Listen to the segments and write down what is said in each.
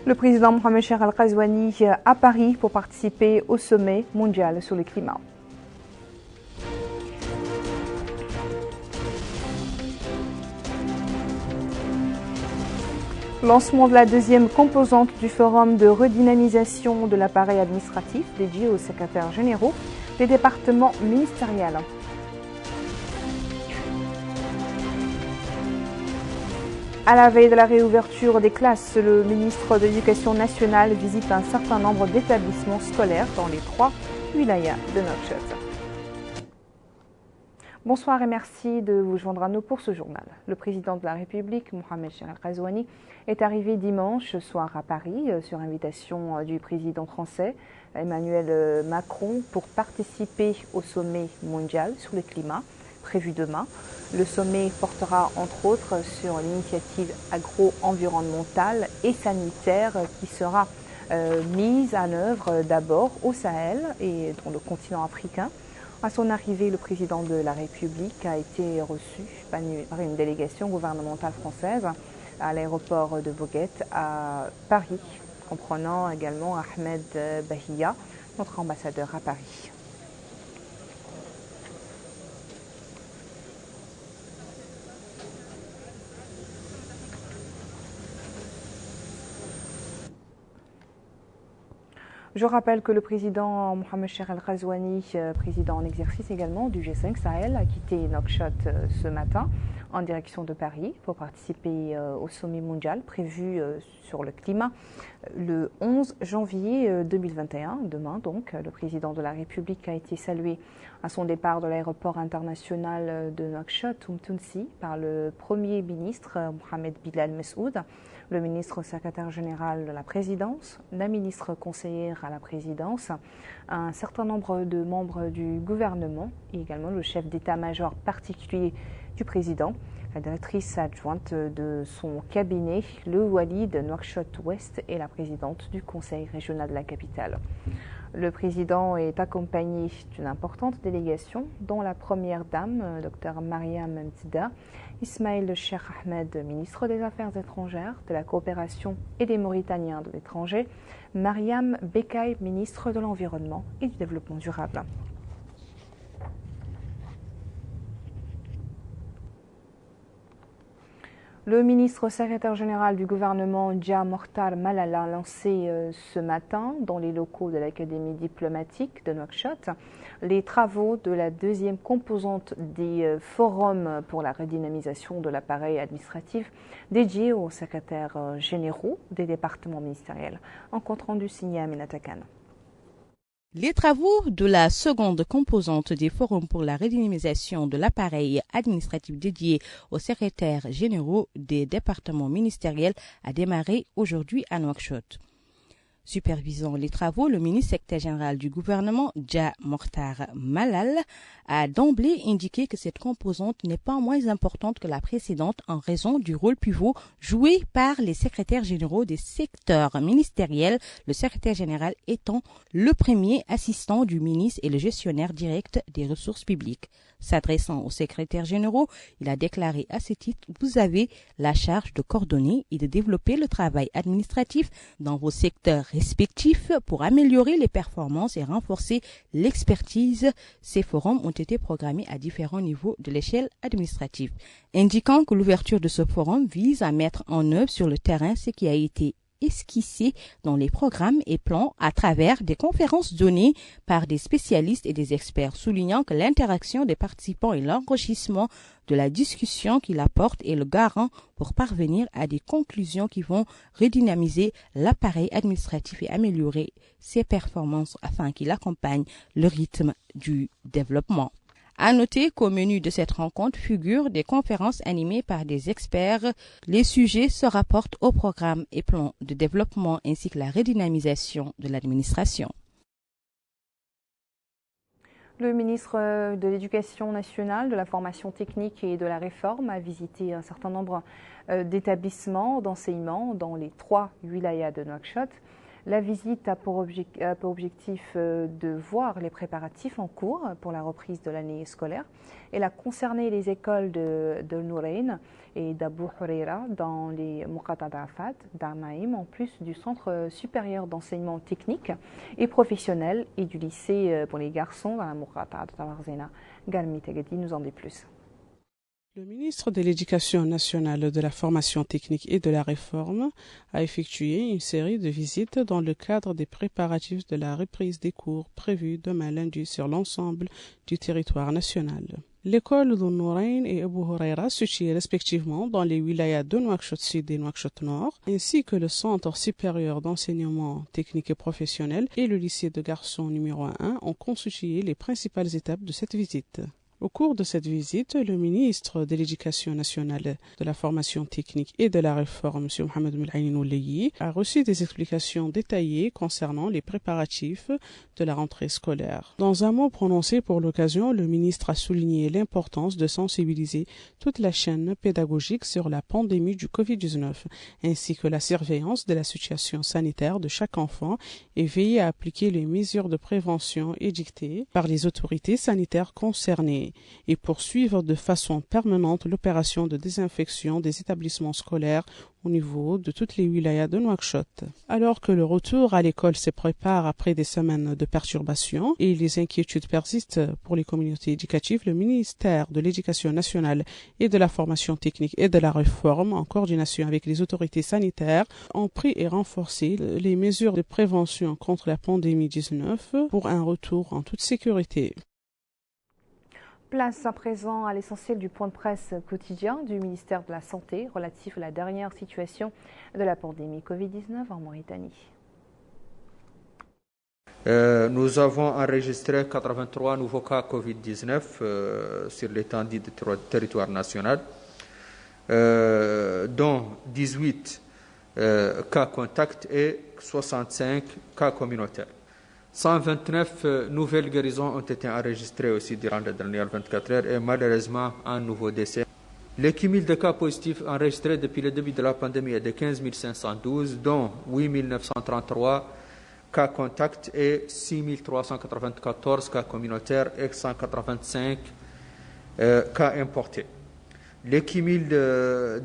Le président Mohamed Cheikh Al-Ghazouani à Paris pour participer au sommet mondial sur le climat. Lancement de la deuxième composante du forum de redynamisation de l'appareil administratif dédié aux secrétaires généraux des départements ministériels. À la veille de la réouverture des classes, le ministre de l'Éducation nationale visite un certain nombre d'établissements scolaires dans les 3 wilayas de Nouakchott. Bonsoir et merci de vous joindre à nous pour ce journal. Le président de la République, Mohamed Cheikh Al-Ghazouani, est arrivé dimanche soir à Paris sur invitation du président français Emmanuel Macron pour participer au sommet mondial sur le climat prévu demain. Le sommet portera entre autres sur l'initiative agro-environnementale et sanitaire qui sera mise en œuvre d'abord au Sahel et dans le continent africain. À son arrivée, le président de la République a été reçu par une délégation gouvernementale française à l'aéroport de Boguet à Paris, comprenant également Ahmed Bahia, notre ambassadeur à Paris. Je rappelle que le président Mohamed Cheikh Al-Ghazouani, président en exercice également du G5 Sahel, a quitté Nouakchott ce matin en direction de Paris pour participer au sommet mondial prévu sur le climat le 11 janvier 2021. Demain donc, le président de la République a été salué à son départ de l'aéroport international de Nouakchott, Tounsi, par le Premier ministre Mohamed Bilal Messoud, le ministre secrétaire général de la présidence, la ministre conseillère à la présidence, un certain nombre de membres du gouvernement et également le chef d'état-major particulier du président, la directrice adjointe de son cabinet, le Wali de Nouakchott-Ouest et la présidente du conseil régional de la capitale. Le président est accompagné d'une importante délégation, dont la première dame, Dr Mariam Mtida, Ismaël Cheikh Ahmed, ministre des Affaires étrangères, de la coopération et des Mauritaniens de l'étranger, Mariam Bekay, ministre de l'Environnement et du Développement durable. Le ministre secrétaire général du gouvernement, Dia Mokhtar Malala, a lancé ce matin, dans les locaux de l'Académie diplomatique de Nouakchott, les travaux de la deuxième composante des forums pour la redynamisation de l'appareil administratif dédié aux secrétaires généraux des départements ministériels. En compte rendu signé Aminata Khan. Les travaux de la seconde composante des forums pour la redynamisation de l'appareil administratif dédié aux secrétaires généraux des départements ministériels a démarré aujourd'hui à Nouakchott. Supervisant les travaux, le ministre secrétaire général du gouvernement, Dia Mokhtar Malala, a d'emblée indiqué que cette composante n'est pas moins importante que la précédente en raison du rôle pivot joué par les secrétaires généraux des secteurs ministériels, le secrétaire général étant le premier assistant du ministre et le gestionnaire direct des ressources publiques. S'adressant aux secrétaires généraux, il a déclaré à ce titre « Vous avez la charge de coordonner et de développer le travail administratif dans vos secteurs respectifs pour améliorer les performances et renforcer l'expertise. » Ces forums ont été programmés à différents niveaux de l'échelle administrative, indiquant que l'ouverture de ce forum vise à mettre en œuvre sur le terrain ce qui a été esquissé dans les programmes et plans à travers des conférences données par des spécialistes et des experts, soulignant que l'interaction des participants et l'enrichissement de la discussion qu'il apporte est le garant pour parvenir à des conclusions qui vont redynamiser l'appareil administratif et améliorer ses performances afin qu'il accompagne le rythme du développement. À noter qu'au menu de cette rencontre figurent des conférences animées par des experts. Les sujets se rapportent au programme et plan de développement ainsi que la redynamisation de l'administration. Le ministre de l'Éducation nationale, de la formation technique et de la réforme a visité un certain nombre d'établissements d'enseignement dans les 3 wilayas de Nouakchott. La visite a pour objectif de voir les préparatifs en cours pour la reprise de l'année scolaire. Elle a concerné les écoles de Nourayn et d'Abou Huraira dans les Muqata d'Arafat, d'Arnaïm, en plus du Centre supérieur d'enseignement technique et professionnel et du lycée pour les garçons dans la Muqata de Tawarzena. Galmi Tegedi nous en dit plus. Le ministre de l'Éducation nationale, de la formation technique et de la réforme a effectué une série de visites dans le cadre des préparatifs de la reprise des cours prévus demain lundi sur l'ensemble du territoire national. L'école de Nourayn et Abou Huraira, situées respectivement dans les wilayas de Nouakchott Sud et Nouakchott Nord, ainsi que le Centre supérieur d'enseignement technique et professionnel et le lycée de garçons numéro 1 ont constitué les principales étapes de cette visite. Au cours de cette visite, le ministre de l'Éducation nationale, de la formation technique et de la réforme, M. Mohamed Moulaïn Ouleyi, a reçu des explications détaillées concernant les préparatifs de la rentrée scolaire. Dans un mot prononcé pour l'occasion, le ministre a souligné l'importance de sensibiliser toute la chaîne pédagogique sur la pandémie du Covid-19, ainsi que la surveillance de la situation sanitaire de chaque enfant et veiller à appliquer les mesures de prévention édictées par les autorités sanitaires concernées et poursuivre de façon permanente l'opération de désinfection des établissements scolaires au niveau de toutes les wilayas de Nouakchott. Alors que le retour à l'école se prépare après des semaines de perturbations et les inquiétudes persistent pour les communautés éducatives, le ministère de l'Éducation nationale et de la formation technique et de la réforme, en coordination avec les autorités sanitaires, ont pris et renforcé les mesures de prévention contre la pandémie 19 pour un retour en toute sécurité. Place à présent à l'essentiel du point de presse quotidien du ministère de la Santé relatif à la dernière situation de la pandémie Covid-19 en Mauritanie. Nous avons enregistré 83 nouveaux cas Covid-19 sur l'étendue du territoire national, dont 18 cas contacts et 65 cas communautaires. 129 nouvelles guérisons ont été enregistrées aussi durant les dernières 24 heures et malheureusement un nouveau décès. Le cumul de cas positifs enregistrés depuis le début de la pandémie est de 15 512, dont 8 933 cas contacts et 6 394 cas communautaires et 185 cas importés. Le cumul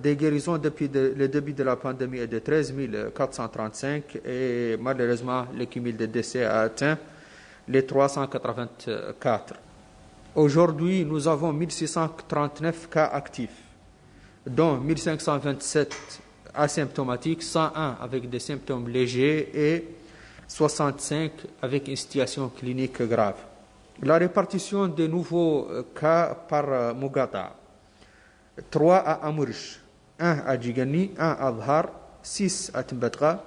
des guérisons depuis le début de la pandémie est de 13 435 et malheureusement le cumul de décès a atteint les 384. Aujourd'hui, nous avons 1639 cas actifs, dont 1527 asymptomatiques, 101 avec des symptômes légers et 65 avec une situation clinique grave. La répartition des nouveaux cas par Mougata: 3 à Amourish, 1 à Djigani, 1 à Dhar, 6 à Timbatra,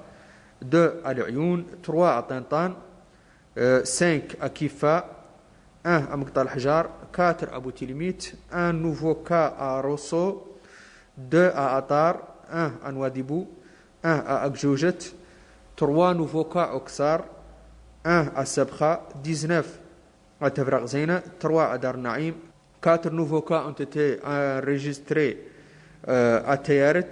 2 à Lioun, 3 à Tantan, 5 à Kifa, 1 à Mqtal Hajar, 4 à Boutilmit, 1 nouveau cas à Rosso, 2 à Atar, 1 à Nouadhibou, 1 à Akjoujet, 3 nouveaux cas à Oksar, 1 à Sabkha, 19 à Tafraq Zeyna, 3 à Dar Naïm. 4 nouveaux cas ont été enregistrés à Tayaret,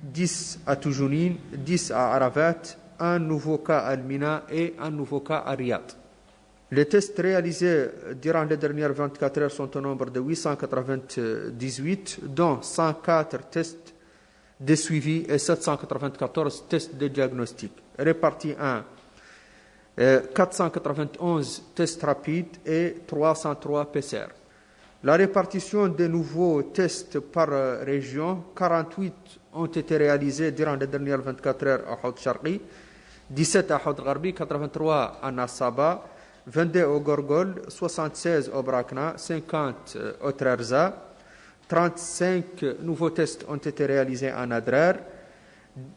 10 à Toujounine, 10 à Arafat, 1 nouveau cas à Almina et 1 nouveau cas à Riyad. Les tests réalisés durant les dernières 24 heures sont au nombre de 898, dont 104 tests de suivi et 794 tests de diagnostic, répartis en 491 tests rapides et 303 PCR. La répartition des nouveaux tests par région: 48 ont été réalisés durant les dernières 24 heures à Houd Sharqi, 17 à Houd Gharbi, 83 à Nassaba, 22 au Gorgol, 76 au Brakna, 50 au Trarza, 35 nouveaux tests ont été réalisés à Nadrar,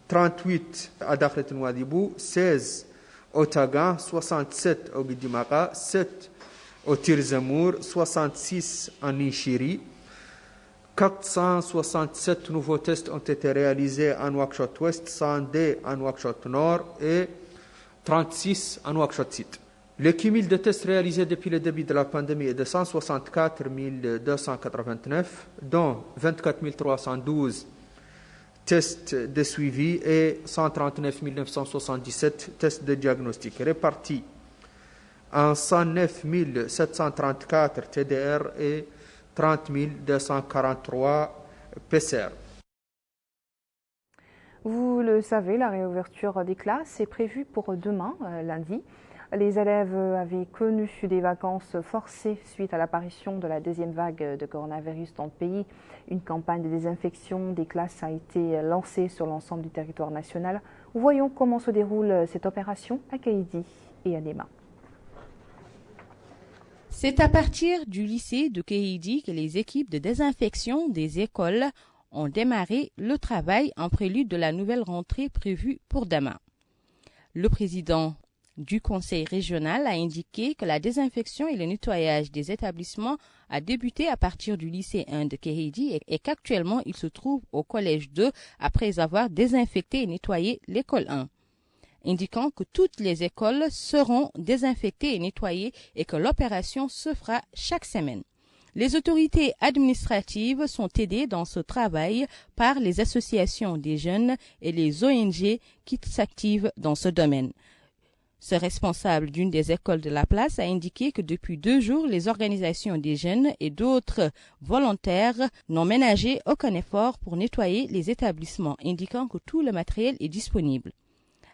38 à Dakhlet Nouadhibou, 16 au Tagan, 67 au Bidimaka, 7 au Tirzamour, 66 en Nishiri. 467 nouveaux tests ont été réalisés en Nouakchott Ouest, 102 en Nouakchott Nord et 36 en Nouakchott Sud. Le cumul de tests réalisés depuis le début de la pandémie est de 164 289, dont 24 312 tests de suivi et 139 977 tests de diagnostic, répartis en 109 734 TDR et 30 243 PCR. Vous le savez, la réouverture des classes est prévue pour demain, lundi. Les élèves avaient connu des vacances forcées suite à l'apparition de la deuxième vague de coronavirus dans le pays. Une campagne de désinfection des classes a été lancée sur l'ensemble du territoire national. Voyons comment se déroule cette opération à Kéhédi et à Néma. C'est à partir du lycée de Kéhédi que les équipes de désinfection des écoles ont démarré le travail en prélude de la nouvelle rentrée prévue pour demain. Le président du conseil régional a indiqué que la désinfection et le nettoyage des établissements a débuté à partir du lycée 1 de Kéhédi et qu'actuellement il se trouve au collège 2 après avoir désinfecté et nettoyé l'école 1, indiquant que toutes les écoles seront désinfectées et nettoyées et que l'opération se fera chaque semaine. Les autorités administratives sont aidées dans ce travail par les associations des jeunes et les ONG qui s'activent dans ce domaine. Ce responsable d'une des écoles de la place a indiqué que depuis 2 jours, les organisations des jeunes et d'autres volontaires n'ont ménagé aucun effort pour nettoyer les établissements, indiquant que tout le matériel est disponible.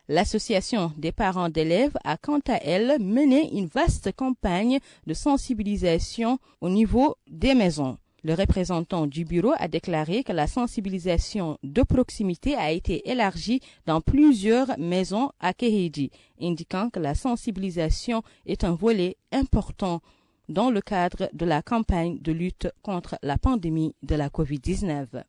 L'association des parents d'élèves a quant à elle mené une vaste campagne de sensibilisation au niveau des maisons. Le représentant du bureau a déclaré que la sensibilisation de proximité a été élargie dans plusieurs maisons à Kéhédi, indiquant que la sensibilisation est un volet important dans le cadre de la campagne de lutte contre la pandémie de la COVID-19.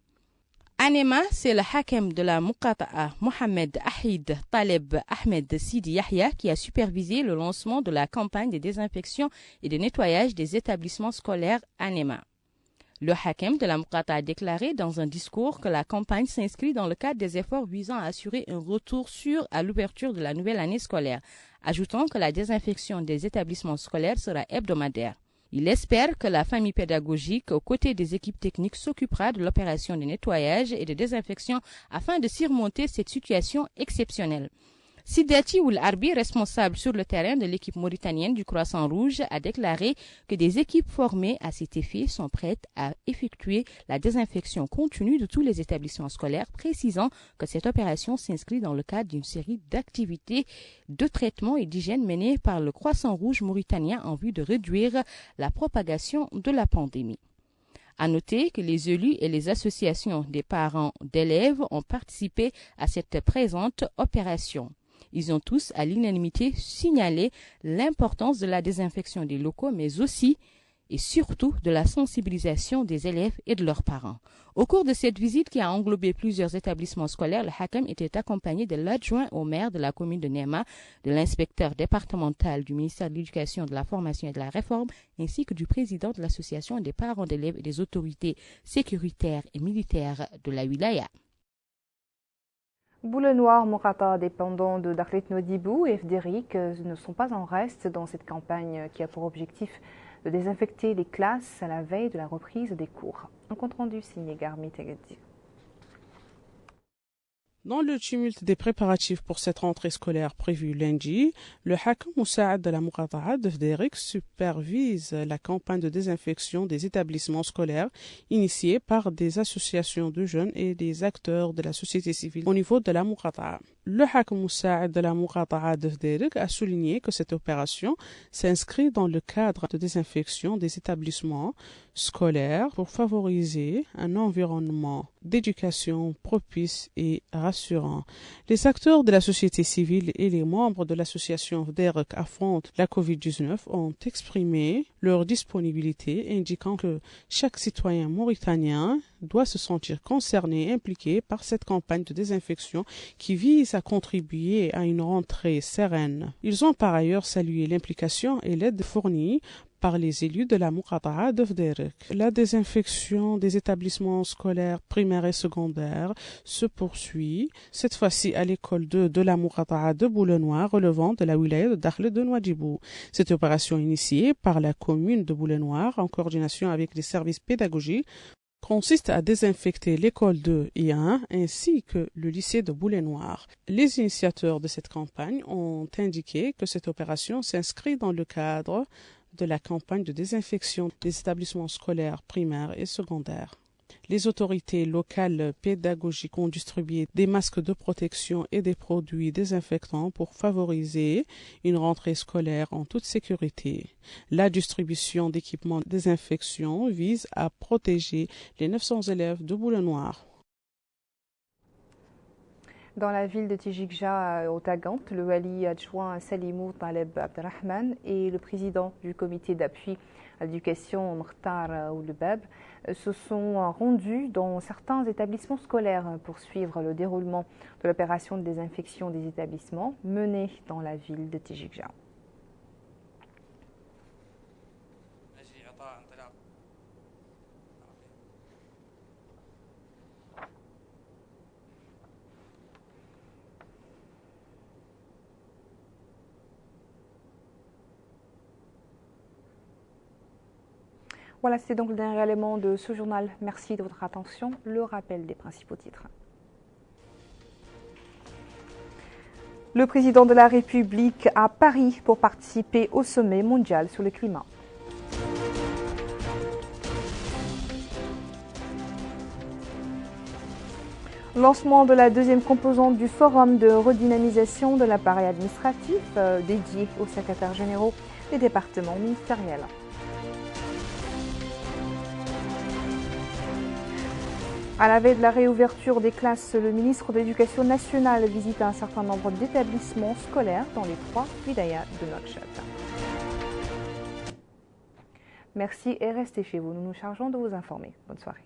À Néma, c'est le hakem de la Muqata'a, Mohamed Ahid Taleb Ahmed Sidi Yahya, qui a supervisé le lancement de la campagne de désinfection et de nettoyage des établissements scolaires à Néma. Le hakem de la Muqata'a a déclaré dans un discours que la campagne s'inscrit dans le cadre des efforts visant à assurer un retour sûr à l'ouverture de la nouvelle année scolaire, ajoutant que la désinfection des établissements scolaires sera hebdomadaire. Il espère que la famille pédagogique, aux côtés des équipes techniques, s'occupera de l'opération de nettoyage et de désinfection afin de surmonter cette situation exceptionnelle. Sidati Oul Arbi, responsable sur le terrain de l'équipe mauritanienne du Croissant Rouge, a déclaré que des équipes formées à cet effet sont prêtes à effectuer la désinfection continue de tous les établissements scolaires, précisant que cette opération s'inscrit dans le cadre d'une série d'activités de traitement et d'hygiène menées par le Croissant Rouge mauritanien en vue de réduire la propagation de la pandémie. À noter que les élus et les associations des parents d'élèves ont participé à cette présente opération. Ils ont tous, à l'unanimité, signalé l'importance de la désinfection des locaux, mais aussi et surtout de la sensibilisation des élèves et de leurs parents. Au cours de cette visite qui a englobé plusieurs établissements scolaires, le hakem était accompagné de l'adjoint au maire de la commune de Néma, de l'inspecteur départemental du ministère de l'Éducation, de la Formation et de la Réforme, ainsi que du président de l'association des parents d'élèves et des autorités sécuritaires et militaires de la wilaya. Boule Noire, Muqata'a, dépendant de Dakhlet Nodibou et FDRIC, ne sont pas en reste dans cette campagne qui a pour objectif de désinfecter les classes à la veille de la reprise des cours. Un compte rendu signé Garmi Tegedi. Dans le tumulte des préparatifs pour cette rentrée scolaire prévue lundi, le hakem Moussaad de la Muqata'a de FDRIC supervise la campagne de désinfection des établissements scolaires initiée par des associations de jeunes et des acteurs de la société civile au niveau de la Muqata'a. Le hakem Moussaad de la Muqata'a de FDRIC a souligné que cette opération s'inscrit dans le cadre de désinfection des établissements scolaires pour favoriser un environnement d'éducation propice et rassurant. Les acteurs de la société civile et les membres de l'association FDRIC affrontent la COVID-19 ont exprimé leur disponibilité, indiquant que chaque citoyen mauritanien doit se sentir concerné et impliqué par cette campagne de désinfection qui vise à contribuer à une rentrée sereine. Ils ont par ailleurs salué l'implication et l'aide fournie par les élus de la Muqata'a de FDRIC. La désinfection des établissements scolaires primaires et secondaires se poursuit, cette fois-ci à l'école 2 de la Muqata'a de Boule Noire, relevant de la wilaya de Dakhlet de Nouadhibou. Cette opération initiée par la commune de Boule Noire en coordination avec les services pédagogiques consiste à désinfecter l'école de IA ainsi que le lycée de Boulay-Noir. Les initiateurs de cette campagne ont indiqué que cette opération s'inscrit dans le cadre de la campagne de désinfection des établissements scolaires primaires et secondaires. Les autorités locales pédagogiques ont distribué des masques de protection et des produits désinfectants pour favoriser une rentrée scolaire en toute sécurité. La distribution d'équipements de désinfection vise à protéger les 900 élèves de Boulay-Noir. Dans la ville de Tijikja, au Tagant, le wali adjoint Salimou Taleb Abdelrahman et le président du comité d'appui à l'éducation Mokhtar Oulbab se sont rendus dans certains établissements scolaires pour suivre le déroulement de l'opération de désinfection des établissements menée dans la ville de Tijikja. Voilà, c'est donc le dernier élément de ce journal. Merci de votre attention. Le rappel des principaux titres. Le président de la République à Paris pour participer au sommet mondial sur le climat. Lancement de la deuxième composante du forum de redynamisation de l'appareil administratif dédié aux secrétaires généraux des départements ministériels. À la veille de la réouverture des classes, le ministre de l'Éducation nationale visite un certain nombre d'établissements scolaires dans les 3 wilayas de Nouakchott. Merci et restez chez vous. Nous nous chargeons de vous informer. Bonne soirée.